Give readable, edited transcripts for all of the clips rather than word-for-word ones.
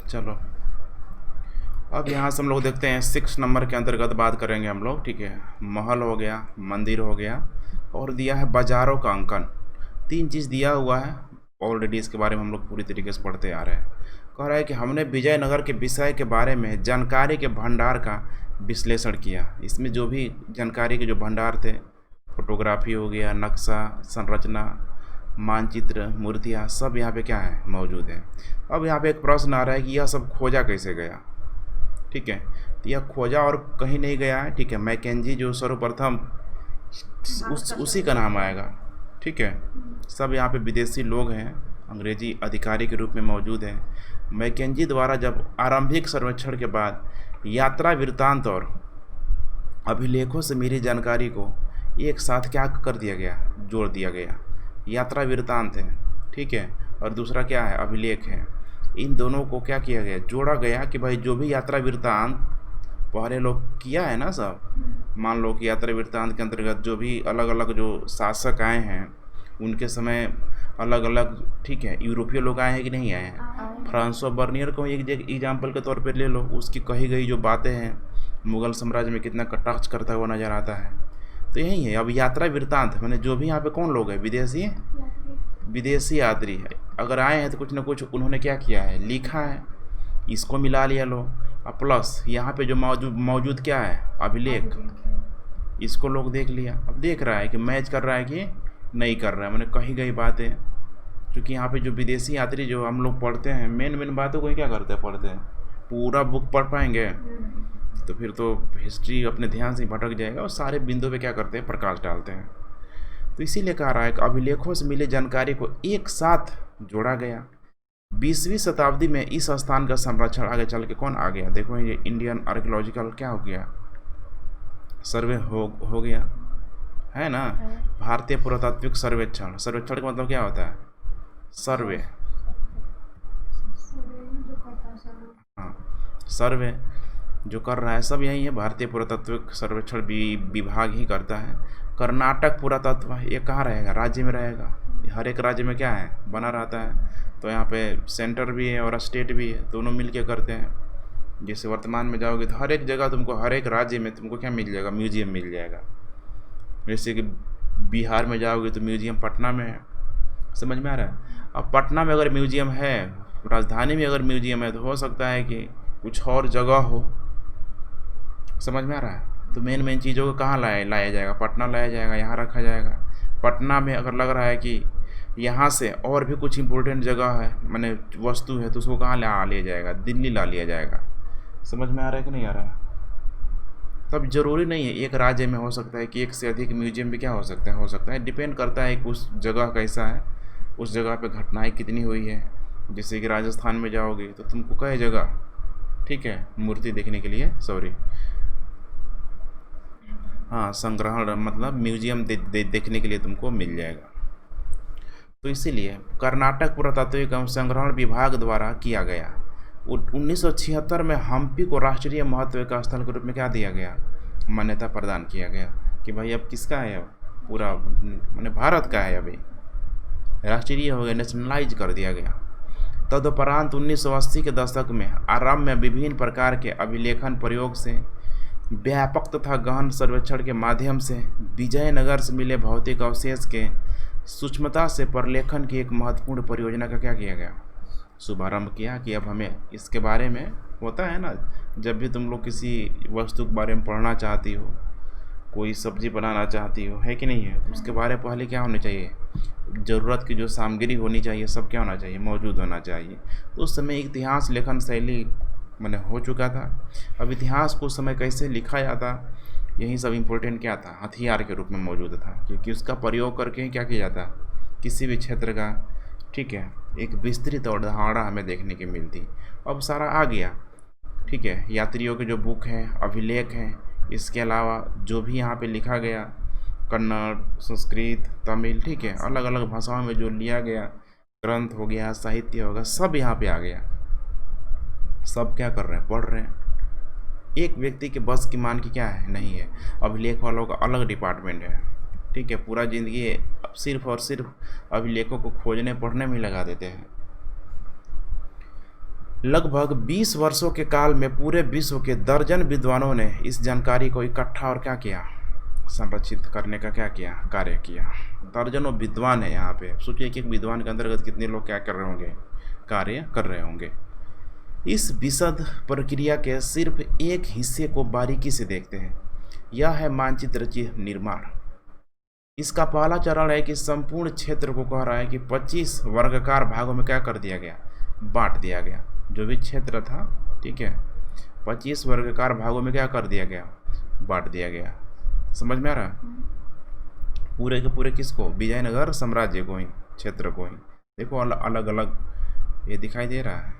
चलो, अब यहाँ से हम लोग देखते हैं 6 नंबर के अंतर्गत बात करेंगे हम लोग। ठीक है, महल हो गया, मंदिर हो गया, और दिया है बाजारों का अंकन। 3 चीज़ दिया हुआ है ऑलरेडी, इसके बारे में हम लोग पूरी तरीके से पढ़ते आ रहे हैं। कह रहा है कि हमने विजयनगर के विषय के बारे में जानकारी के भंडार का विश्लेषण किया। इसमें जो भी जानकारी के जो भंडार थे, फोटोग्राफी हो गया, नक्शा, संरचना, मानचित्र, मूर्तियाँ, सब यहाँ पे क्या है, मौजूद है। अब यहाँ पे एक प्रश्न आ रहा है कि यह सब खोजा कैसे गया। ठीक है, तो यह खोजा और कहीं नहीं गया है। ठीक है, मैकेंजी जो सर्वप्रथम, उसी का नाम आएगा। ठीक है, सब यहाँ पे विदेशी लोग हैं, अंग्रेजी अधिकारी के रूप में मौजूद हैं। मैकेंजी द्वारा जब आरंभिक सर्वेक्षण के बाद यात्रा वृत्तांत और अभिलेखों से मिली जानकारी को एक साथ क्या कर दिया गया, जोड़ दिया गया। यात्रा वृत्तांत है, ठीक है, और दूसरा क्या है, अभिलेख है। इन दोनों को क्या किया गया, जोड़ा गया कि भाई जो भी यात्रा वृत्तांत पहले लोग किया है ना सब, मान लो कि यात्रा वृत्तांत के अंतर्गत जो भी अलग अलग जो शासक आए हैं उनके समय अलग अलग, ठीक है, यूरोपीय लोग आए हैं कि नहीं आए हैं। फ्रांसो बर्नियर को एक एग्जाम्पल के तौर पर ले लो, उसकी कही गई जो बातें हैं मुग़ल साम्राज्य में कितना कटाक्ष करता हुआ नज़र आता है। तो यही है। अब यात्रा वृत्तांत मैंने जो भी यहाँ पे कौन लोग हैं, विदेशी यात्री है, अगर आए हैं तो कुछ ना कुछ उन्होंने क्या किया है, लिखा है, इसको मिला लिया लो। अब प्लस यहाँ पे जो मौजूद क्या है, अभिलेख, इसको लोग देख लिया। अब देख रहा है कि मैच कर रहा है कि नहीं कर रहा है, मैंने कही गई बातें। क्योंकि यहाँ पे जो विदेशी यात्री जो हम लोग पढ़ते हैं, मेन बातों को क्या करते हैं, पढ़ते हैं। पूरा बुक पढ़ पाएंगे तो फिर तो हिस्ट्री अपने ध्यान से भटक जाएगा, और सारे बिंदु पे क्या करते हैं, प्रकाश डालते हैं। तो इसीलिए कह रहा है कि अभिलेखों से मिली जानकारी को एक साथ जोड़ा गया। 20वीं शताब्दी में इस स्थान का संरक्षण आगे चल के कौन आ गया, देखो ये इंडियन आर्कियोलॉजिकल क्या हो गया, सर्वे हो गया है ना। भारतीय पुरातात्विक सर्वेक्षण, सर्वेक्षण का मतलब क्या होता है, सर्वे। हाँ, सर्वे जो कर रहा है सब यही है, भारतीय पुरातात्विक सर्वेक्षण विभाग ही करता है। कर्नाटक पुरातत्व, ये कहाँ रहेगा, राज्य में रहेगा। हर एक राज्य में क्या है, बना रहता है। तो यहाँ पे सेंटर भी है और स्टेट भी है, दोनों मिल के करते हैं। जैसे वर्तमान में जाओगे तो हर एक जगह तुमको, हर एक राज्य में तुमको क्या मिल जाएगा, म्यूजियम मिल जाएगा। जैसे कि बिहार में जाओगे तो म्यूजियम पटना में है, समझ में आ रहा है। अब पटना में अगर म्यूजियम है, राजधानी में अगर म्यूजियम है, तो हो सकता है कि कुछ और जगह हो, समझ में आ रहा है। तो मेन चीज़ों को कहाँ लाया जाएगा, पटना लाया जाएगा, यहाँ रखा जाएगा। पटना में अगर लग रहा है कि यहाँ से और भी कुछ इम्पोर्टेंट जगह है, माने वस्तु है, तो उसको कहाँ ला लिया जाएगा, दिल्ली ला लिया जाएगा। समझ में आ रहा है कि नहीं आ रहा है। तब जरूरी नहीं है एक राज्य में हो सकता है कि एक से अधिक म्यूजियम भी क्या हो सकता है, डिपेंड करता है कि उस जगह कैसा है, उस जगह पे घटनाएं कितनी हुई है। जैसे कि राजस्थान में जाओगे तो तुमको कई जगह, ठीक है, मूर्ति देखने के लिए, सॉरी, हाँ, संग्रहण मतलब म्यूजियम देखने के लिए तुमको मिल जाएगा। तो इसीलिए कर्नाटक पुरातात्विक एवं संग्रहण विभाग द्वारा किया गया। 1976 में हम्पी को राष्ट्रीय महत्व का स्थल के रूप में क्या दिया गया, मान्यता प्रदान किया गया कि भाई अब किसका है, अब पूरा मैंने भारत का है, अभी राष्ट्रीय हो गया, नेशनलाइज कर दिया गया। तदुपरांत 1980 के दशक में आरंभ में विभिन्न प्रकार के अभिलेखन प्रयोग से व्यापक तथा गहन सर्वेक्षण के माध्यम से विजयनगर से मिले भौतिक अवशेष के सूक्ष्मता से प्रलेखन की एक महत्वपूर्ण परियोजना का क्या किया गया, शुभारंभ किया। कि अब हमें इसके बारे में, होता है ना, जब भी तुम लोग किसी वस्तु के बारे में पढ़ना चाहती हो, कोई सब्जी बनाना चाहती हो, है कि नहीं है, तो उसके बारे में पहले क्या होना चाहिए, ज़रूरत की जो सामग्री होनी चाहिए सब क्या होना चाहिए, मौजूद होना चाहिए। तो उस समय इतिहास लेखन शैली मैंने हो चुका था। अब इतिहास को उस समय कैसे लिखा जाता, यही सब इम्पोर्टेंट क्या था, हथियार के रूप में मौजूद था। क्योंकि उसका प्रयोग करके क्या किया जाता, किसी भी क्षेत्र का, ठीक है, एक विस्तृत अवधारणा हमें देखने की मिलती। अब सारा आ गया, ठीक है, यात्रियों के जो बुक हैं, अभिलेख हैं, इसके अलावा जो भी यहाँ पे लिखा गया, कन्नड़, संस्कृत, तमिल, ठीक है, अलग अलग भाषाओं में जो लिया गया, ग्रंथ हो गया, साहित्य हो गया, सब यहाँ पे आ गया। सब क्या कर रहे हैं, पढ़ रहे हैं। एक व्यक्ति के बस की मान की क्या है, नहीं है। अभिलेख वालों का अलग डिपार्टमेंट है, ठीक है, पूरा ज़िंदगी अब सिर्फ और सिर्फ अभिलेखों को खोजने पढ़ने में लगा देते हैं। लगभग 20 वर्षों के काल में पूरे विश्व के दर्जन विद्वानों ने इस जानकारी को इकट्ठा और क्या किया, संरक्षित करने का क्या किया, कार्य किया। दर्जनों विद्वान है यहाँ पे, सोचिए कि एक विद्वान के अंतर्गत कितने लोग क्या कर रहे होंगे, कार्य कर रहे होंगे। इस विशद प्रक्रिया के सिर्फ एक हिस्से को बारीकी से देखते हैं, यह है मानचित्र निर्माण। इसका पहला चरण है कि संपूर्ण क्षेत्र को कह रहा है कि 25 वर्गाकार भागों में क्या कर दिया गया, बांट दिया गया। जो भी क्षेत्र था, ठीक है, 25 वर्गाकार भागों में क्या कर दिया गया, बांट दिया गया। समझ में आ रहा है? पूरे के पूरे किसको, विजयनगर साम्राज्य को ही, क्षेत्र को ही। देखो अलग अलग ये दिखाई दे रहा है,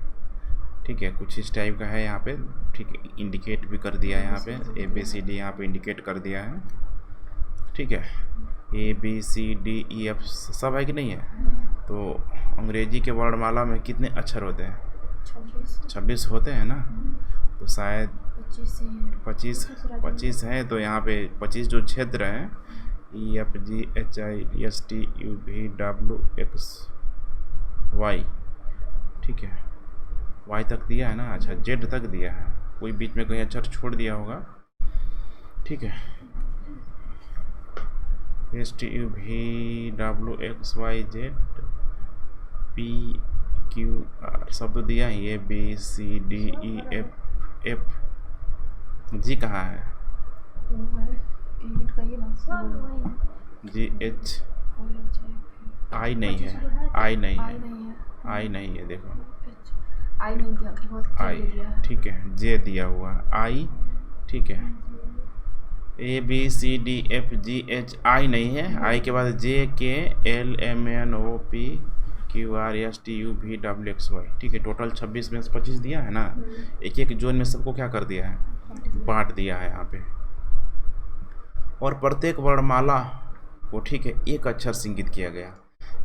ठीक है, कुछ इस टाइप का है यहाँ पे, ठीक है, इंडिकेट भी कर दिया है यहाँ पे, ABCD यहाँ पे इंडिकेट कर दिया है, ठीक है, ABCDEF सब है कि नहीं है। तो अंग्रेजी के वर्णमाला में कितने अक्षर होते हैं, 26 होते हैं ना, तो शायद 25 हैं। तो यहाँ पे 25 जो क्षेत्र हैं, EFGHISTUVWXY, ठीक है, Y तक दिया है ना, अच्छा Z तक दिया है, कोई बीच में कहीं अक्षर छोड़ दिया होगा, ठीक है। STUVWXYZ PQR सब तो दिया ही, ABCDEF जी कहाँ है, GH I नहीं है, I नहीं है, I नहीं है, देखो आई नहीं दिया, I, ठीक है, J दिया हुआ I, ठीक है, ABCDFGH I नहीं है, I के बाद JKLMNOPQRSTUVWXY, ठीक है। टोटल 26 में से 25 दिया है ना, एक एक जोन में सबको क्या कर दिया है, बांट दिया है यहाँ पे। और प्रत्येक वर्णमाला को, ठीक है, एक अक्षर से इंगित किया गया।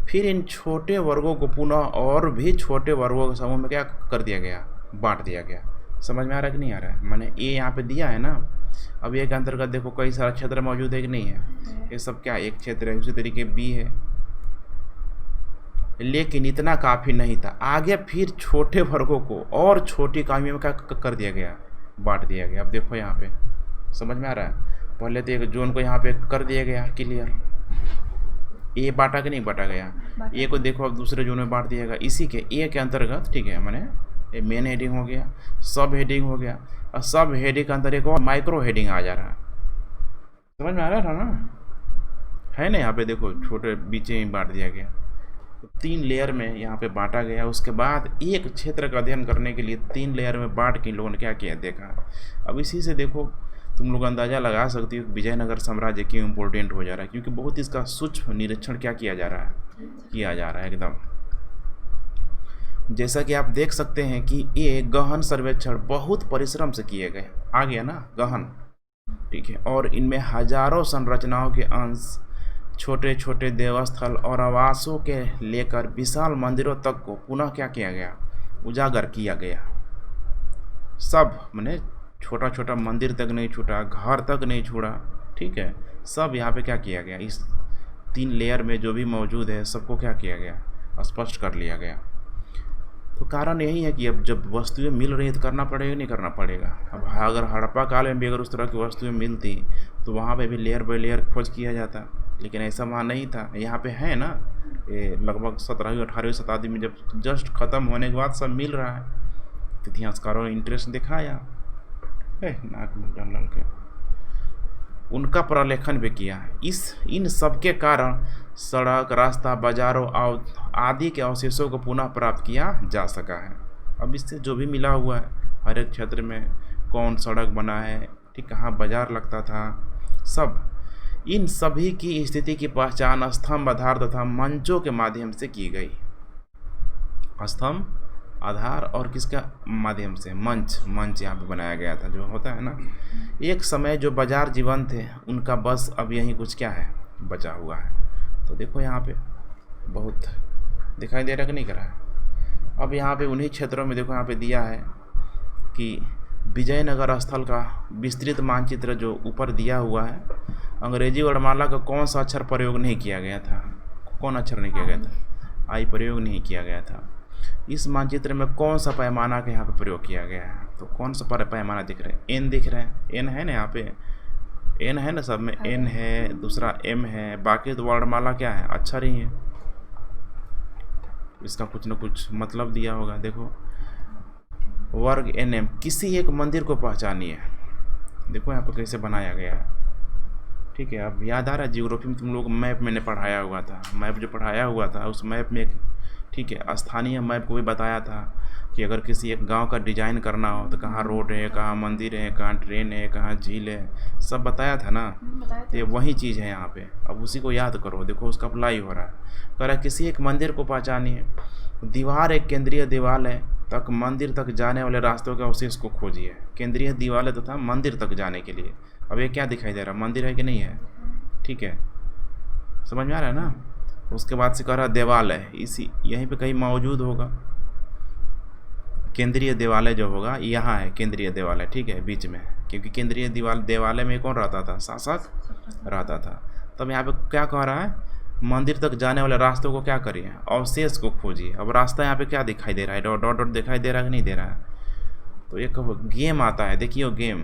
फिर इन छोटे वर्गों को पुनः और भी छोटे वर्गों के समूह में क्या कर दिया गया, बांट दिया गया। समझ में आ रहा है कि नहीं आ रहा है? मैंने ए यहाँ पे दिया है ना, अब एक अंतर्गत देखो कई सारा क्षेत्र मौजूद है कि नहीं है, ये सब क्या एक क्षेत्र है। उसी तरीके बी है, लेकिन इतना काफ़ी नहीं था, आगे फिर छोटे वर्गों को और छोटी इकाइयों में क्या कर दिया गया, बांट दिया गया। अब देखो यहाँ पे समझ में आ रहा है, पहले तो एक जोन को यहाँ पे कर दिया गया क्लियर, ए बांटा कि नहीं बांटा गया, ए को देखो अब दूसरे जोन में बांट दिया गया। इसी के ए के अंतर्गत, ठीक है, मैंने ये मेन हेडिंग हो गया, सब हेडिंग हो गया, और सब हेडिंग के अंदर एक और माइक्रो हेडिंग आ जा रहा है। समझ में आ रहा था ना, है ना, यहाँ पे देखो छोटे बीच में बांट दिया गया, तो 3 लेयर में यहाँ पे बांटा गया। उसके बाद एक क्षेत्र का अध्ययन करने के लिए 3 लेयर में बांट के लोगों ने क्या किया, देखा। अब इसी से देखो तुम लोग अंदाज़ा लगा सकती हो विजयनगर साम्राज्य क्यों इम्पोर्टेंट हो जा रहा है, क्योंकि बहुत इसका सूक्ष्म निरीक्षण क्या किया जा रहा है, एकदम। जैसा कि आप देख सकते हैं कि ये गहन सर्वेक्षण बहुत परिश्रम से किए गए, आ गया ना गहन, ठीक है, और इनमें हजारों संरचनाओं के अंश, छोटे छोटे देवस्थल और आवासों के लेकर विशाल मंदिरों तक को पुनः क्या किया गया, उजागर किया गया। सब माने छोटा छोटा मंदिर तक नहीं छूटा, घर तक नहीं छूटा, ठीक है, सब यहाँ पे क्या किया गया, इस 3 लेयर में जो भी मौजूद है सबको क्या किया गया, स्पष्ट कर लिया गया। तो कारण यही है कि अब जब वस्तुएं मिल रही है तो करना पड़ेगा, नहीं करना पड़ेगा। अब अगर हड़प्पा काल में भी अगर उस तरह की वस्तुएं मिलती तो वहाँ पे भी लेयर बाय लेयर खोज किया जाता, लेकिन ऐसा वहाँ नहीं था। यहाँ पे है ना, ये लगभग 17वीं 18वीं शताब्दी में जब जस्ट ख़त्म होने के बाद सब मिल रहा है, तो इतिहासकारों ने इंटरेस्ट दिखाया, नाक में डाल के उनका प्रलेखन भी किया। इन सब के कारण सड़क, रास्ता, बाजारों आदि के अवशेषों को पुनः प्राप्त किया जा सका है। अब इससे जो भी मिला हुआ है, हर एक क्षेत्र में कौन सड़क बना है, ठीक, कहाँ बाजार लगता था, सब इन सभी की स्थिति की पहचान स्तंभ, आधार तथा मंचों के माध्यम से की गई। स्तंभ, आधार और किसका माध्यम से, मंच यहाँ पे बनाया गया था। जो होता है ना, एक समय जो बाजार जीवन थे उनका बस अब यहीं कुछ क्या है, बचा हुआ है। तो देखो यहाँ पे बहुत दिखाई दे रहा कि नहीं कर रहा है। अब यहाँ पे उन्हीं क्षेत्रों में देखो यहाँ पे दिया है कि विजयनगर स्थल का विस्तृत मानचित्र जो ऊपर दिया हुआ है, अंग्रेजी वर्णमाला का कौन सा अक्षर प्रयोग नहीं किया गया था, कौन अक्षर नहीं किया गया था, आई प्रयोग नहीं किया गया था। इस मानचित्र में कौन सा पैमाना का यहाँ पे प्रयोग किया गया है? तो कौन सा पैमाना दिख रहा है? एन दिख रहा है, एन है ना यहाँ पे, एन है ना, सब में एन है, दूसरा एम है, बाकी तो वर्णमाला क्या है, अक्षर ही है। इसका कुछ न कुछ मतलब दिया होगा। देखो वर्ग एन एम, किसी एक मंदिर को पहचानिए। देखो यहाँ पर कैसे बनाया गया है, ठीक है। अब याद आ रहा है जियोग्राफी में तुम लोग मैप मैंने पढ़ाया हुआ था, मैप जो पढ़ाया हुआ था उस मैप में एक, ठीक है, स्थानीय मैप को भी बताया था कि अगर किसी एक गांव का डिजाइन करना हो तो कहाँ रोड है, कहाँ मंदिर है, कहाँ ट्रेन है, कहाँ झील है, सब बताया था ना। तो ये वही चीज़ है यहाँ पे। अब उसी को याद करो। देखो उसका अप्लाई हो रहा है। कह रहा है किसी एक मंदिर को पहचानिए, दीवार एक केंद्रीय दीवार है तक मंदिर तक जाने वाले रास्तों के अवशेष को खोजिए। केंद्रीय दीवार तथा मंदिर तक जाने के लिए, अब ये क्या दिखाई दे रहा है, मंदिर है कि नहीं है, ठीक है, समझ में आ रहा है ना। उसके बाद से कह रहा देवालय, इसी यहीं पे कहीं मौजूद होगा। केंद्रीय देवालय जो होगा यहाँ है, केंद्रीय देवालय, ठीक है, बीच में, क्योंकि केंद्रीय देवालय में कौन रहता था, शासक रहता था। तब यहाँ पे क्या कह रहा है, मंदिर तक जाने वाले रास्तों को क्या करिए, अवशेष को खोजिए। अब रास्ता यहाँ पे क्या दिखाई दे रहा है, डॉट डॉट दिखाई दे रहा है कि नहीं दे रहा है। तो एक गेम आता है, देखिए गेम,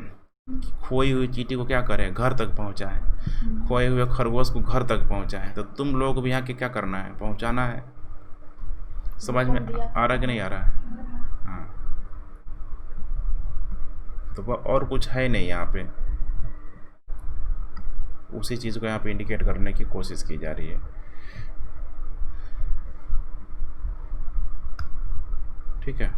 खोई हुई चींटी को क्या करे, घर तक पहुँचाए, खोए हुए खरगोश को घर तक पहुँचाए। तो तुम लोग को भी यहाँ के क्या करना है, पहुँचाना है। समझ में आ रहा कि नहीं आ रहा है? हाँ, तो वह और कुछ है नहीं यहाँ पे, उसी चीज़ को यहाँ पे इंडिकेट करने की कोशिश की जा रही है, ठीक है।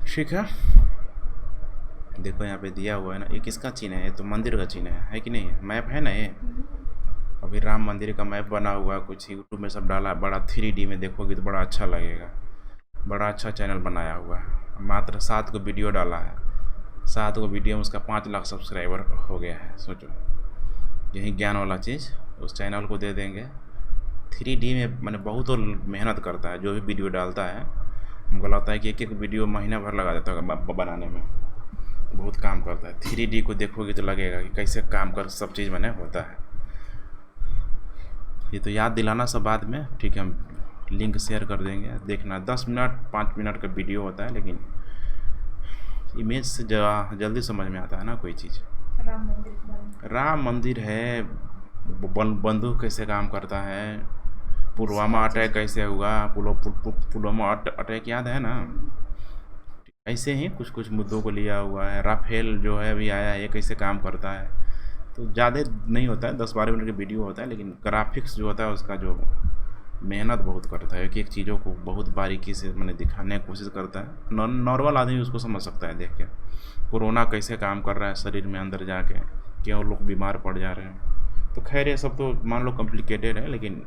ठीक है, देखो यहाँ पे दिया हुआ है ना, ये किसका चिन्ह है, ये तो मंदिर का चिन्ह है कि नहीं है, मैप है ना ये। अभी राम मंदिर का मैप बना हुआ है, कुछ यूट्यूब में सब डाला, बड़ा 3D में देखोगे तो बड़ा अच्छा लगेगा, बड़ा अच्छा चैनल बनाया हुआ है। मात्र 7 को वीडियो डाला है, 7 को वीडियो में उसका 5 लाख सब्सक्राइबर हो गया है। सोचो, यही ज्ञान वाला चीज़ उस चैनल को दे देंगे। 3D में मैंने बहुत मेहनत करता है, जो भी वीडियो डालता है हमको लगता है कि एक वीडियो महीना भर लगा देता है बनाने में, बहुत काम करता है। 3D को देखोगे तो लगेगा कि कैसे काम कर सब चीज़ मैंने होता है। ये तो याद दिलाना सब बाद में, ठीक है, हम लिंक शेयर कर देंगे, देखना। 10 मिनट 5 मिनट का वीडियो होता है, लेकिन इमेज से जल्दी समझ में आता है ना कोई चीज़। राम मंदिर है, बंदूक कैसे काम करता है, पुलवामा अटैक कैसे हुआ, पुलवामा अटैक याद है ना। ऐसे ही कुछ कुछ मुद्दों को लिया हुआ है। राफेल जो है अभी आया है, ये कैसे काम करता है। तो ज़्यादा नहीं होता है, 10-12 मिनट का वीडियो होता है, लेकिन ग्राफिक्स जो होता है उसका जो मेहनत बहुत करता है, एक चीज़ों को बहुत बारीकी से मैंने दिखाने की कोशिश करता है। नॉर्मल आदमी उसको समझ सकता है देख के, कोरोना कैसे काम कर रहा है शरीर में अंदर जाके, क्यों लोग बीमार पड़ जा रहे हैं। तो खैर ये सब तो मान लो कॉम्प्लिकेटेड है, लेकिन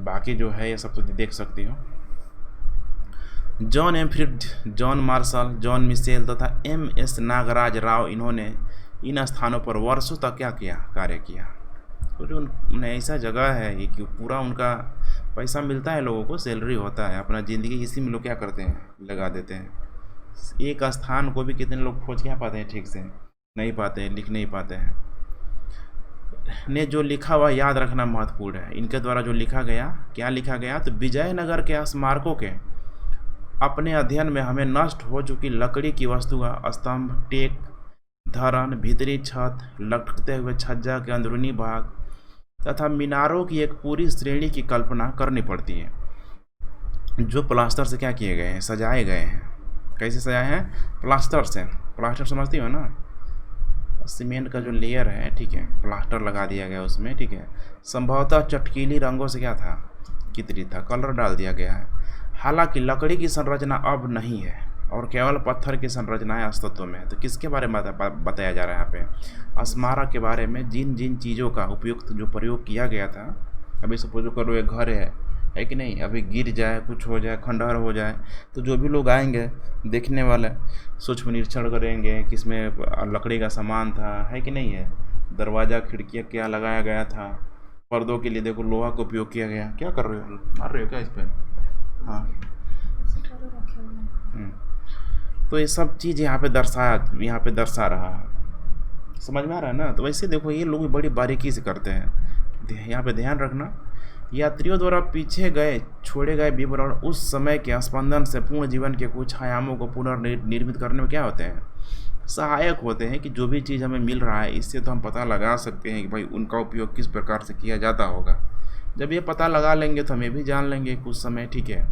बाकी जो है ये सब तो देख सकती हो। जॉन एम्फ्रिड, जॉन मार्शल, जॉन मिशेल तथा MS नागराज राव, इन्होंने इन स्थानों पर वर्षों तक क्या किया, कार्य किया। तो जो उन्हें ऐसा जगह है ये कि पूरा उनका पैसा मिलता है, लोगों को सैलरी होता है, अपना ज़िंदगी इसी में लोग क्या करते हैं, लगा देते हैं। एक स्थान को भी कितने लोग खोज क्या पाते हैं, ठीक से नहीं पाते हैं, लिख नहीं पाते हैं। ने जो लिखा हुआ याद रखना महत्वपूर्ण है। इनके द्वारा जो लिखा गया, क्या लिखा गया, तो विजयनगर के स्मारकों के अपने अध्ययन में हमें नष्ट हो चुकी लकड़ी की वस्तुएं, स्तंभ, टेक, धरन, भीतरी छत, लटकते हुए छज्जा के अंदरूनी भाग तथा मीनारों की एक पूरी श्रेणी की कल्पना करनी पड़ती है, जो प्लास्टर से क्या किए गए हैं, सजाए गए हैं। कैसे सजाए हैं, प्लास्टर से। प्लास्टर समझती हो ना, सीमेंट का जो लेयर है, ठीक है, प्लास्टर लगा दिया गया उसमें, ठीक है। संभवतः चटकीली रंगों से क्या था, कितरी था, कलर डाल दिया गया है। हालांकि लकड़ी की संरचना अब नहीं है और केवल पत्थर की संरचनाएं अस्तित्व में है। तो किसके बारे में बताया जा रहा है यहाँ पे, स्मारक के बारे में, जिन जिन चीज़ों का उपयुक्त जो प्रयोग किया गया था। अभी सपोज करो एक घर है कि नहीं, अभी गिर जाए, कुछ हो जाए, खंडहर हो जाए, तो जो भी लोग आएंगे देखने वाले सूक्ष्म निरीक्षण करेंगे किसमें लकड़ी का सामान था, है कि नहीं है, दरवाज़ा खिड़कियाँ क्या लगाया गया था, पर्दों के लिए देखो लोहा का उपयोग किया गया। क्या कर रहे हो, मार रहे हो क्या इस पे? हाँ। रखे हुए हैं। तो ये सब चीज़ यहाँ पे दर्शा रहा है। समझ में आ रहा है ना? तो वैसे देखो ये लोग बड़ी बारीकी से करते हैं। यहाँ पे ध्यान रखना, यात्रियों द्वारा पीछे गए छोड़े गए विवरण उस समय के स्पंदन से पूर्ण जीवन के कुछ आयामों को पुनर्निर्मित करने में क्या होते हैं, सहायक होते हैं। कि जो भी चीज़ हमें मिल रहा है इससे तो हम पता लगा सकते हैं कि भाई उनका उपयोग किस प्रकार से किया जाता होगा। जब ये पता लगा लेंगे तो हमें भी जान लेंगे कुछ समय, ठीक है,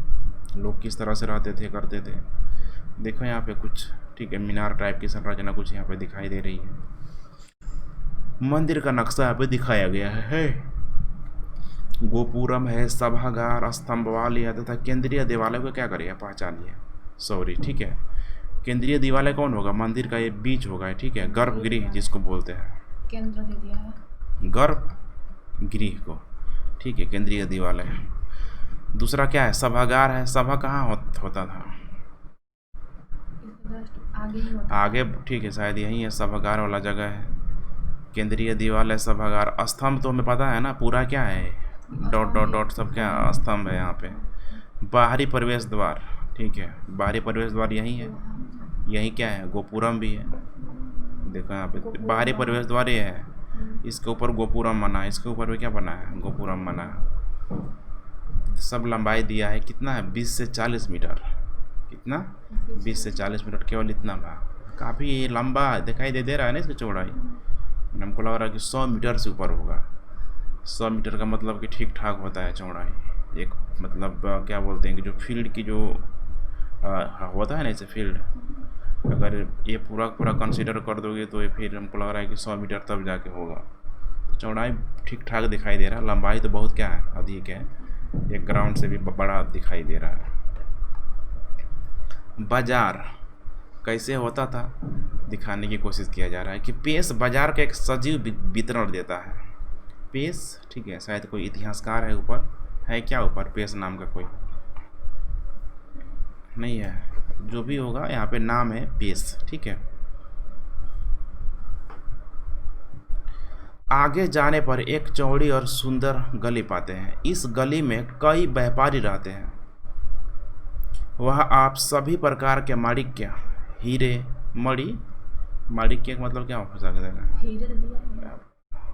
लोग किस तरह से रहते थे, करते थे। देखो यहाँ पे कुछ, ठीक है, मीनार टाइप की संरचना कुछ यहाँ पे दिखाई दे रही है। मंदिर का नक्शा यहाँ पे दिखाया गया है। गोपुरम है, सभागार, स्तंभ वाली तथा केंद्रीय देवालय को क्या करिए, पहचानिए। सॉरी, ठीक है, केंद्रीय देवालय कौन होगा, मंदिर का ये बीच होगा, ठीक है, गर्भगृह जिसको बोलते हैं, केंद्र दे दिया है गर्भगृह को, ठीक है, केंद्रीय देवालय। दूसरा क्या है, सभागार है। सभा कहाँ होता था, आगे ही होता आगे, ठीक है, शायद यही है, सभागार वाला जगह है। केंद्रीय देवालय, सभागार। स्तंभ तो हमें पता है ना, पूरा क्या है, डॉट डॉट डॉट सब क्या स्तंभ है यहाँ पे। बाहरी प्रवेश द्वार, ठीक है, बाहरी प्रवेश द्वार यही है, यही क्या है, गोपुरम भी है। देखो यहाँ पे बाहरी प्रवेश द्वार ये है, इसके ऊपर गोपुरम बना है, इसके ऊपर भी क्या बना है, गोपुरम बना है। सब लंबाई दिया है, कितना है, 20 से 40 मीटर। कितना, 20 से 40 मीटर, केवल इतना बा, काफ़ी लंबा दिखाई दे रहा है ना इसकी चौड़ाई। हमको लग रहा है कि 100 मीटर से ऊपर होगा। 100 मीटर का मतलब कि ठीक ठाक होता है चौड़ाई। एक मतलब क्या बोलते हैं कि जो फील्ड की जो होता है ना, इसे फील्ड, अगर ये पूरा कंसीडर कर दोगे तो ये फिर हमको लग रहा है कि 100 मीटर तब जाके होगा। तो चौड़ाई ठीक ठाक दिखाई दे रहा है, लंबाई तो बहुत क्या है, अधिक है, एक ग्राउंड से भी बड़ा दिखाई दे रहा है। बाजार कैसे होता था दिखाने की कोशिश किया जा रहा है कि पेश बाजार का एक सजीव वितरण देता है। पेश, ठीक है, शायद कोई इतिहासकार है ऊपर, है क्या ऊपर पेश नाम का कोई नहीं है, जो भी होगा यहाँ पे नाम है पेश, ठीक है। आगे जाने पर एक चौड़ी और सुंदर गली पाते हैं। इस गली में कई व्यापारी रहते हैं। वह आप सभी प्रकार के माणिक्य, हीरे, मणि, माणिक्य का मतलब क्या हो सकता है, हीरे दिया है।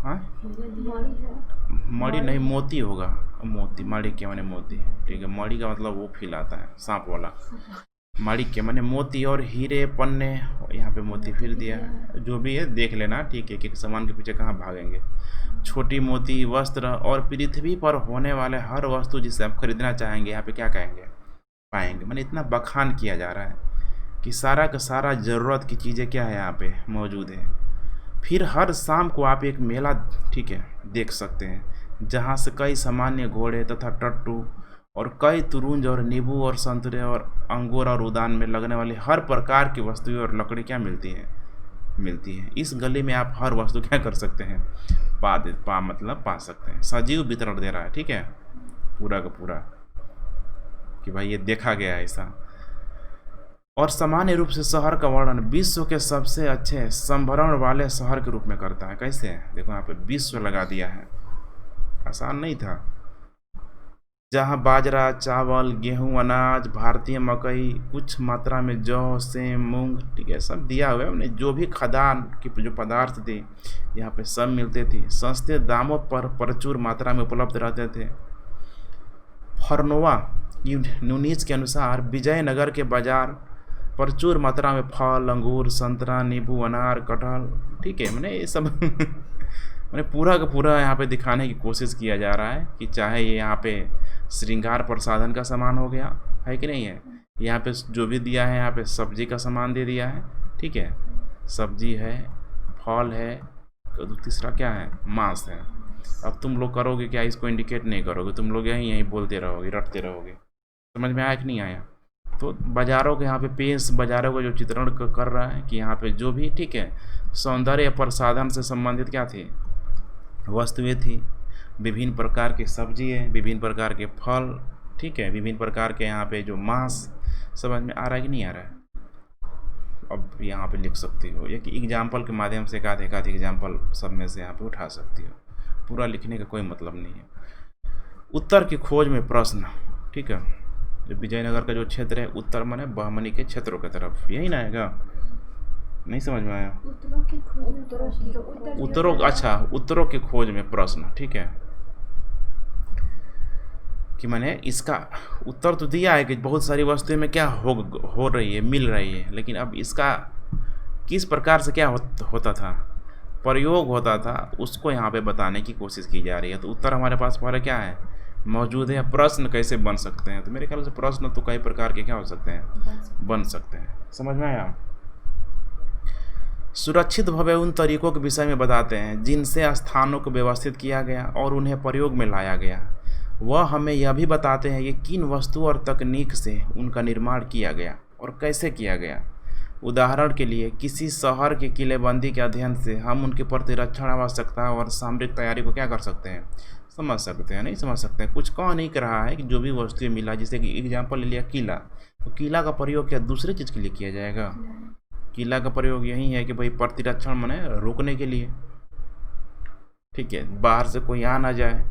हाँ, हीरे दिया है। मणि नहीं, मोती होगा, मोती, माणिक्य माने मोती, ठीक है, मणि का मतलब वो फील आता है सांप वाला, माणिक्य माने मोती, और हीरे, पन्ने, यहाँ पे मोती फिर दिया है, जो भी है देख लेना, ठीक है, कि सामान के पीछे कहाँ भागेंगे। छोटी मोती, वस्त्र और पृथ्वी पर होने वाले हर वस्तु जिसे आप खरीदना चाहेंगे यहाँ पे क्या कहेंगे, पाएंगे। मैंने इतना बखान किया जा रहा है कि सारा का सारा ज़रूरत की चीज़ें क्या है यहाँ पे मौजूद है। फिर हर शाम को आप एक मेला, ठीक है, देख सकते हैं, जहाँ से कई सामान्य घोड़े तथा टट्टू और कई तुरुंज और नींबू और संतरे और अंगूर और उद्यान में लगने वाली हर प्रकार की वस्तुएं और लकड़ी क्या मिलती हैं। इस गली में आप हर वस्तु क्या कर सकते हैं, पा सकते हैं। सजीव वितरण दे रहा है, ठीक है, पूरा का पूरा, कि भाई ये देखा गया है ऐसा। और सामान्य रूप से शहर का वर्णन विश्व के सबसे अच्छे संभरण वाले शहर के रूप में करता है। कैसे है, देखो यहाँ पे विश्व लगा दिया है, आसान नहीं था। जहाँ बाजरा, चावल, गेहूं, अनाज, भारतीय मकई, कुछ मात्रा में जौ, सेम, मूंग, ठीक है, सब दिया हुआ है उन्हें। जो भी खदान की जो पदार्थ थे यहाँ पे सब मिलते थे, सस्ते दामों पर प्रचुर मात्रा में उपलब्ध रहते थे। फरनोवा यूनिस के अनुसार विजयनगर के बाजार प्रचुर मात्रा में फल, अंगूर, संतरा, नींबू, अनार, कटहल, ठीक है, मैंने ये सब मैंने पूरा का पूरा यहाँ पे दिखाने की कोशिश किया जा रहा है कि चाहे ये यहाँ पे श्रृंगार प्रसाधन का सामान हो गया है कि नहीं है, यहाँ पे जो भी दिया है, यहाँ पे सब्जी का सामान दे दिया है, ठीक है, सब्जी है, फल है, तो तीसरा क्या है, मांस है। अब तुम लोग करोगे क्या, इसको इंडिकेट नहीं करोगे, तुम लोग यहीं बोलते रहोगे, रटते रहोगे। समझ में आया कि नहीं आया? तो बाज़ारों के यहाँ पे पेश बाज़ारों का जो चित्रण कर रहा है कि यहाँ पे जो भी, ठीक है, सौंदर्य प्रसाधन से संबंधित क्या थी, वस्तुएं थी। विभिन्न प्रकार की सब्जी है, विभिन्न प्रकार के फल, ठीक है, विभिन्न प्रकार के यहाँ पे जो मांस। समझ में आ रहा है कि नहीं आ रहा है? अब यहाँ पे लिख सकती हो, एक एग्जाम्पल के माध्यम से एक आध एग्जाम्पल सब में से यहाँ पे उठा सकती हो। पूरा लिखने का कोई मतलब नहीं है। उत्तर की खोज में प्रश्न, ठीक है। विजयनगर का जो क्षेत्र है, उत्तर माने बहमनी के क्षेत्रों की तरफ, यही ना आएगा? नहीं समझ में आया? उत्तरों की खोज में प्रश्न, जो उत्तर दिया उत्तरों, जाएगा। अच्छा, उत्तरों की खोज में प्रश्न, ठीक है। कि मैंने इसका उत्तर तो दिया है कि बहुत सारी वस्तुएं में क्या हो रही है, मिल रही है, लेकिन अब इसका किस प्रकार से क्या होता था, प्रयोग होता था, उसको यहाँ पे बताने की कोशिश की जा रही है। तो उत्तर हमारे पास पहले क्या है, मौजूद है। प्रश्न कैसे बन सकते हैं? तो मेरे ख्याल से प्रश्न तो कई प्रकार के क्या हो सकते हैं, बन सकते हैं। समझ में आया? सुरक्षित भव्य उन तरीकों के विषय में बताते हैं जिनसे स्थानों को व्यवस्थित किया गया और उन्हें प्रयोग में लाया गया। वह हमें यह भी बताते हैं कि किन वस्तु और तकनीक से उनका निर्माण किया गया और कैसे किया गया। उदाहरण के लिए, किसी शहर की किलेबंदी के अध्ययन से हम उनकी प्रतिरक्षण आवश्यकता और सामरिक तैयारी को क्या कर सकते हैं, समझ सकते हैं। नहीं समझ सकते हैं, कुछ कह नहीं कर रहा है कि जो भी वस्तुएं मिला, जैसे कि एग्जाम्पल ले लिया किला, तो किला का प्रयोग क्या दूसरे चीज़ के लिए किया जाएगा? किला का प्रयोग यही है कि भाई प्रतिरक्षण माने रोकने के लिए, ठीक है, बाहर से कोई आ ना जाए,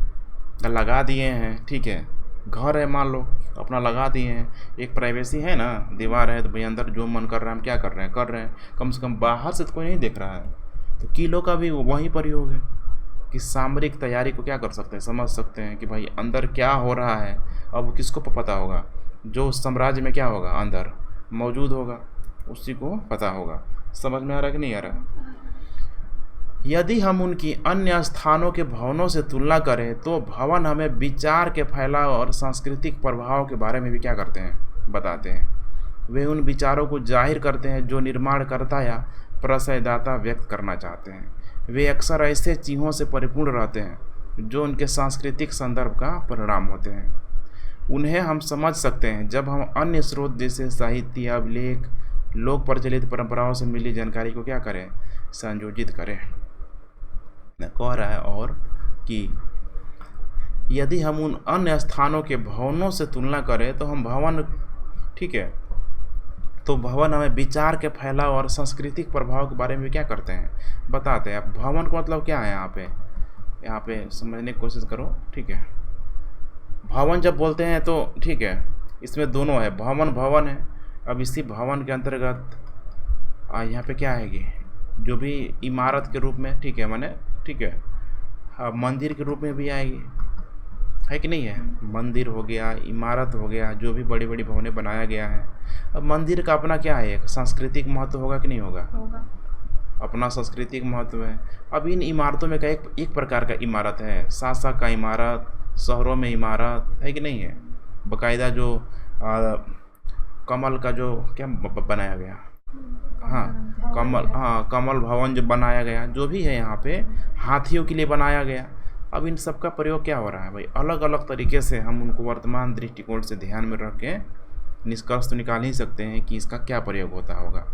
लगा दिए हैं, ठीक है। घर है मान लो, अपना लगा दिए हैं, एक प्राइवेसी है ना, दीवार है, तो भाई अंदर जो मन कर रहा है हम क्या कर रहे हैं, कम से कम बाहर से तो कोई नहीं देख रहा है। तो किलों का भी वही प्रयोग है कि सामरिक तैयारी को क्या कर सकते हैं, समझ सकते हैं कि भाई अंदर क्या हो रहा है। अब किसको पता होगा? जो साम्राज्य में क्या होगा, अंदर मौजूद होगा, उसी को पता होगा। समझ में आ रहा कि नहीं आ रहा? यदि हम उनकी अन्य स्थानों के भवनों से तुलना करें तो भवन हमें विचार के फैलाव और सांस्कृतिक प्रभाव के बारे में भी क्या करते हैं, बताते हैं। वे उन विचारों को जाहिर करते हैं जो निर्माणकर्ता या प्रशयदाता व्यक्त करना चाहते हैं। वे अक्सर ऐसे चिन्हों से परिपूर्ण रहते हैं जो उनके सांस्कृतिक संदर्भ का परिणाम होते हैं। उन्हें हम समझ सकते हैं जब हम अन्य स्रोत जैसे साहित्य, अभिलेख, लोक प्रचलित परंपराओं से मिली जानकारी को क्या करें, संयोजित करें। कह रहा है और कि यदि हम उन अन्य स्थानों के भवनों से तुलना करें तो हम भवन, ठीक है, तो भवन हमें विचार के फैलाव और सांस्कृतिक प्रभाव के बारे में क्या करते हैं, बताते हैं। अब भवन का मतलब क्या है यहाँ पे समझने की कोशिश करो, ठीक है। भवन जब बोलते हैं तो ठीक है, इसमें दोनों है, भवन है। अब इसी भवन के अंतर्गत यहाँ पे क्या है कि जो भी इमारत के रूप में, ठीक है, माने ठीक है, हाँ, मंदिर के रूप में भी आएगी, है कि नहीं है? मंदिर हो गया, इमारत हो गया, जो भी बड़ी बड़ी भवनें बनाया गया है। अब मंदिर का अपना क्या है, एक सांस्कृतिक महत्व होगा कि नहीं होगा? अपना सांस्कृतिक महत्व है। अब इन इमारतों में का एक प्रकार का इमारत है, शासक का इमारत, शहरों में इमारत, है कि नहीं है? बाकायदा जो कमल का जो क्या बनाया गया, हाँ कमल भवन जो बनाया गया, जो भी है यहाँ पे हाथियों के लिए बनाया गया। अब इन सब का प्रयोग क्या हो रहा है भाई, अलग अलग तरीके से हम उनको वर्तमान दृष्टिकोण से ध्यान में रख के निष्कर्ष तो निकाल ही सकते हैं कि इसका क्या प्रयोग होता होगा।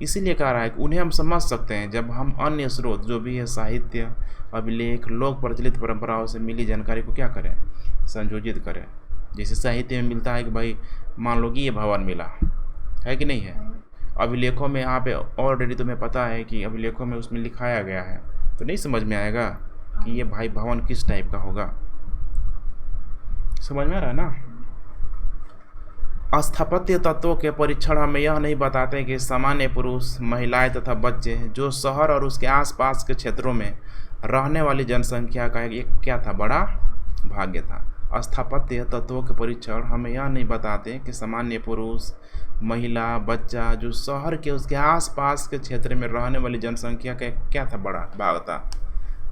इसीलिए कह रहा है कि उन्हें हम समझ सकते हैं जब हम अन्य स्रोत जो भी है साहित्य, अभिलेख, लोक प्रचलित परंपराओं से मिली जानकारी को क्या करें, संयोजित करें। जैसे साहित्य में मिलता है कि भाई मान लो कि ये भवन मिला, है कि नहीं है? अभिलेखों में यहाँ पे ऑलरेडी तुम्हें पता है कि अभिलेखों में उसमें लिखाया गया है, तो नहीं समझ में आएगा कि ये भाई भवन किस टाइप का होगा। समझ में आ रहा है ना? स्थापत्य तत्वों के परीक्षण हमें यह नहीं बताते कि सामान्य पुरुष, महिलाएं तथा बच्चे जो शहर और उसके आसपास के क्षेत्रों में रहने वाली जनसंख्या का एक क्या था, बड़ा भाग्य था। स्थापत्य तत्वों के परीक्षण हमें यह नहीं बताते कि सामान्य पुरुष, महिला, बच्चा जो शहर के उसके आसपास के क्षेत्र में रहने वाली जनसंख्या का क्या था, बड़ा भाग था।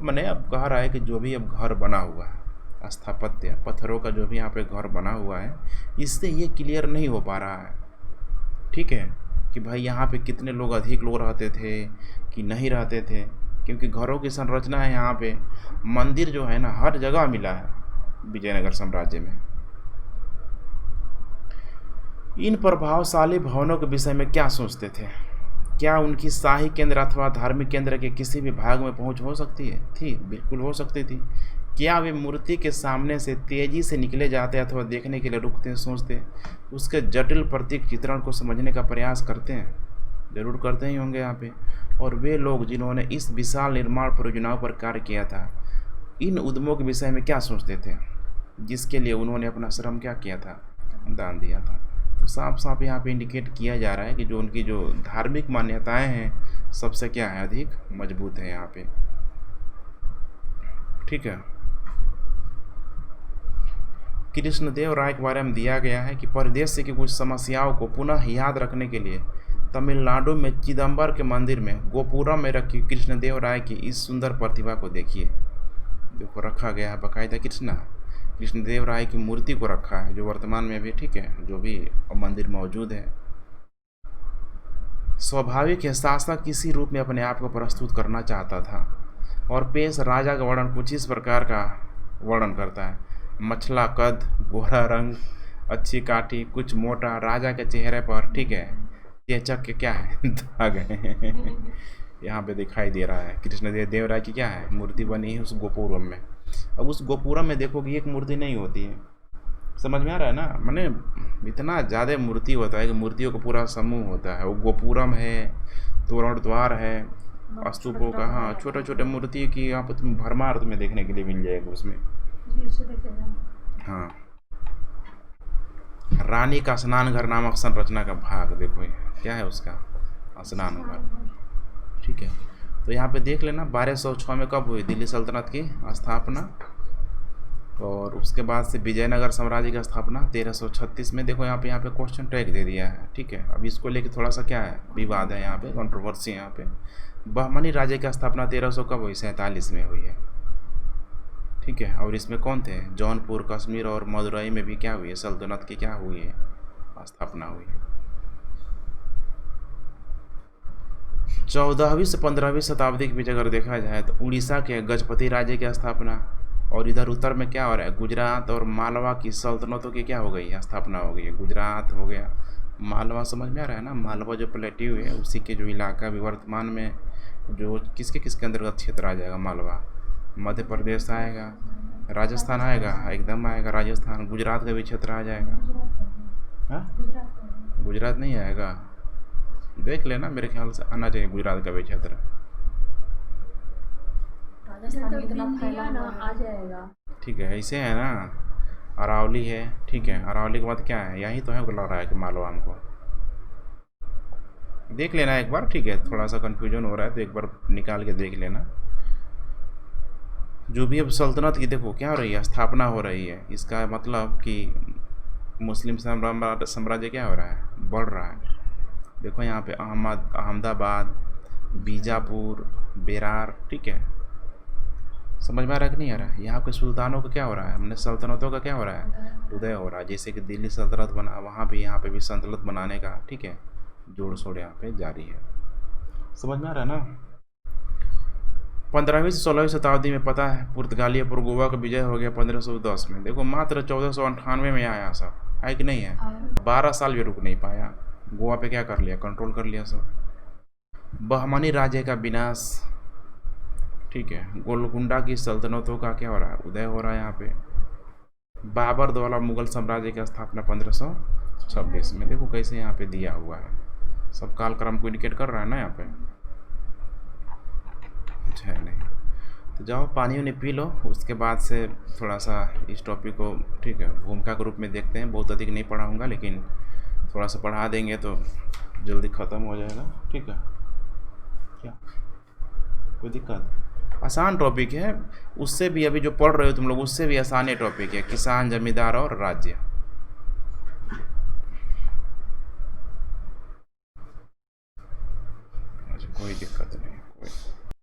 मैंने अब कह रहा है कि जो भी अब घर बना हुआ है, स्थापत्य पत्थरों का जो भी यहाँ पे घर बना हुआ है, इससे ये क्लियर नहीं हो पा रहा है, ठीक है, कि भाई यहाँ पे कितने लोग, अधिक लोग रहते थे कि नहीं रहते थे, क्योंकि घरों की संरचना है यहाँ पे। मंदिर जो है ना हर जगह मिला है विजयनगर साम्राज्य में। इन प्रभावशाली भवनों के विषय में क्या सोचते थे? क्या उनकी शाही केंद्र अथवा धार्मिक केंद्र के किसी भी भाग में पहुंच हो सकती है? थी, बिल्कुल हो सकती थी। क्या वे मूर्ति के सामने से तेजी से निकले जाते अथवा देखने के लिए रुकते, सोचते, उसके जटिल प्रतीक चित्रण को समझने का प्रयास करते हैं? जरूर करते ही होंगे यहाँ पे। और वे लोग जिन्होंने इस विशाल निर्माण परियोजनाओं पर कार्य किया था, इन उद्यमों के विषय में क्या सोचते थे, जिसके लिए उन्होंने अपना श्रम क्या किया था, दान दिया था। तो साफ साफ यहाँ पे इंडिकेट किया जा रहा है कि जो उनकी जो धार्मिक मान्यताएं हैं सबसे क्या है, अधिक मजबूत है यहाँ पे। ठीक है। कृष्णदेव राय के बारे में दिया गया है कि परिदृश्य की कुछ समस्याओं को पुनः याद रखने के लिए तमिलनाडु में चिदम्बर के मंदिर में गोपुरम में रखी कृष्णदेव राय की इस सुंदर प्रतिभा को देखिए। देखो रखा गया है बाकायदा कृष्णदेव राय की मूर्ति को रखा है, जो वर्तमान में भी ठीक है, जो भी मंदिर मौजूद है। स्वाभाविक है, शासक किसी रूप में अपने आप को प्रस्तुत करना चाहता था और पेश राजा का वर्णन कुछ इस प्रकार का वर्णन करता है। मछला कद, गोरा रंग, अच्छी काठी, कुछ मोटा, राजा के चेहरे पर ठीक है चेचक के क्या है दाग है यहाँ पे दिखाई दे रहा है। कृष्णदेव राय की क्या है मूर्ति बनी है उस गोपुरम में। अब उस गोपुरम में देखोगे एक मूर्ति नहीं होती है, समझ में आ रहा है ना, माने इतना ज़्यादा मूर्ति होता है कि मूर्तियों का पूरा समूह होता है। वो गोपुरम है, तोरण द्वार है, स्तूपों का, हाँ छोटे छोटे मूर्ति की यहाँ पर तुम्हें भरमार तुम्हें देखने के लिए मिल जाएगा उसमें। हाँ, रानी का स्नान घर नामक संरचना का भाग देखो, ये क्या है उसका स्नान घर। ठीक है, तो यहाँ पे देख लेना 1206 में कब हुई दिल्ली सल्तनत की स्थापना, और उसके बाद से विजयनगर साम्राज्य की स्थापना 1336 में। देखो यहाँ पे क्वेश्चन टैग दे दिया है। ठीक है, अब इसको लेके थोड़ा सा क्या है विवाद है, यहाँ पे कंट्रोवर्सी है। यहाँ पे बहमनी राज्य की स्थापना 1300 कब हुई, 47 में हुई है। ठीक है, और इसमें कौन थे, जौनपुर, कश्मीर और मदुरई में भी क्या हुई है, सल्तनत की क्या हुई है, स्थापना हुई है। 14वीं से 15वीं शताब्दी के बीच अगर देखा जाए तो उड़ीसा के गजपति राज्य की स्थापना, और इधर उत्तर में क्या हो रहा है, गुजरात और मालवा की सल्तनतों की क्या हो गई है, स्थापना हो गई है। गुजरात हो गया, मालवा समझ में आ रहा है ना, मालवा जो प्लेट्यू है उसी के जो इलाका भी वर्तमान में जो किसके अंतर्गत क्षेत्र आ जाएगा, मालवा, मध्य प्रदेश आएगा, राजस्थान आएगा, एकदम आएगा राजस्थान, गुजरात का भी क्षेत्र आ जाएगा। हाँ, गुजरात नहीं आएगा, देख लेना, मेरे ख्याल से आना चाहिए गुजरात का भी क्षेत्र। आ जाएगा। ठीक है, ऐसे है ना, अरावली है। ठीक है, अरावली के बाद क्या है, यही तो है लग रहा है कि मालवा हमको, देख लेना एक बार। ठीक है, थोड़ा सा कन्फ्यूजन हो रहा है तो एक बार निकाल के देख लेना। जो भी अब सल्तनत की देखो क्या हो रही है, स्थापना हो रही है, इसका मतलब कि मुस्लिम साम्राज्य क्या हो रहा है, बढ़ रहा है। देखो यहाँ पे अहमदाबाद, बीजापुर, बेरार, ठीक है, समझ में आ रहा है कि नहीं आ रहा है। यहाँ के सुल्तानों का क्या हो रहा है, हमने सल्तनतों का क्या हो रहा है, उदय हो रहा है। जैसे कि दिल्ली सल्तनत बना, वहाँ भी यहाँ पे भी सल्तनत बनाने का ठीक है जोड़ शोड़ यहाँ पे जारी है, समझ में आ रहा है ना। 15वीं से 16वीं शताब्दी में पता है पुर्तगालियों पर गोवा का विजय हो गया 1510 में। देखो मात्र 1498 में आया सब, है कि नहीं है, 12 साल भी रुक नहीं पाया, गोवा पे क्या कर लिया, कंट्रोल कर लिया सब। बहमनी राज्य का विनाश, ठीक है, गोलकुंडा की सल्तनतों का क्या हो रहा है, उदय हो रहा है यहाँ पे। बाबर द्वारा मुगल साम्राज्य की स्थापना 1526 में। देखो कैसे यहाँ पे दिया हुआ है, सब कालक्रम को इंडिकेट कर रहा है ना यहाँ पे, कुछ है नहीं। तो जाओ पानी उन्हें पी लो, उसके बाद से थोड़ा सा इस टॉपिक को ठीक है भूमिका के रूप में देखते हैं। बहुत अधिक नहीं पढ़ाऊँगा, लेकिन थोड़ा सा पढ़ा देंगे तो जल्दी ख़त्म हो जाएगा। ठीक है, क्या कोई दिक्कत, आसान टॉपिक है, उससे भी अभी जो पढ़ रहे हो तुम लोग उससे भी आसान है टॉपिक है, किसान, जमींदार और राज्य। अच्छा कोई दिक्कत नहीं, कोई